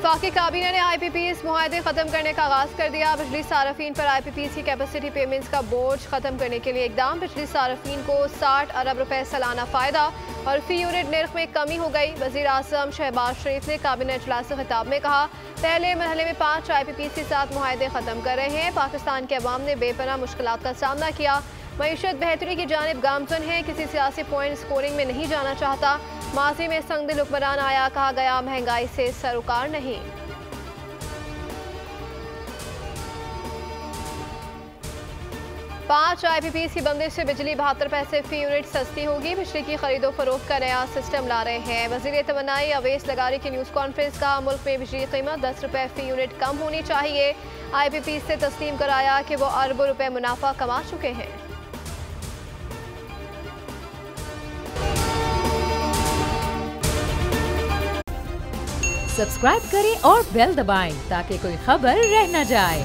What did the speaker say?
वफाकी काबीना ने IPPs मुआहदे खत्म करने का आगाज कर दिया। बिजली सार्फिन पर IPPs की कैपेसिटी पेमेंट्स का बोझ खत्म करने के लिए इकदाम। बिजली सार्फिन को 60 अरब रुपए सालाना फायदा और फी यूनिट निर्ख में कमी हो गई। वजीर आजम शहबाज शरीफ ने काबीना इजलास से खिताब में कहा, पहले मरहले में 5 IPPs के साथ मुआहदे खत्म कर रहे हैं। पाकिस्तान के अवाम ने बेपनाह मुश्किलात का सामना किया। मईशत बेहतरी की जानिब गामजन है, किसी सियासी पॉइंट स्कोरिंग में नहीं जाना चाहता। माजी में संगदिल हुक्मरान आया, कहा गया महंगाई से सरोकार नहीं। पांच IPPs की बंदिश से बिजली 72 पैसे फी यूनिट सस्ती होगी। बिजली की खरीदो फरोख्त का नया सिस्टम ला रहे हैं। वजीर तमन्नाई अवैस लगारी की न्यूज़ कॉन्फ्रेंस का मुल्क में बिजली की कीमत 10 रुपए फी यूनिट कम होनी चाहिए। IPPs से तस्लीम कराया कि वो अरबों रुपए मुनाफा कमा चुके हैं। सब्सक्राइब करें और बेल दबाएं ताकि कोई खबर रह न जाए।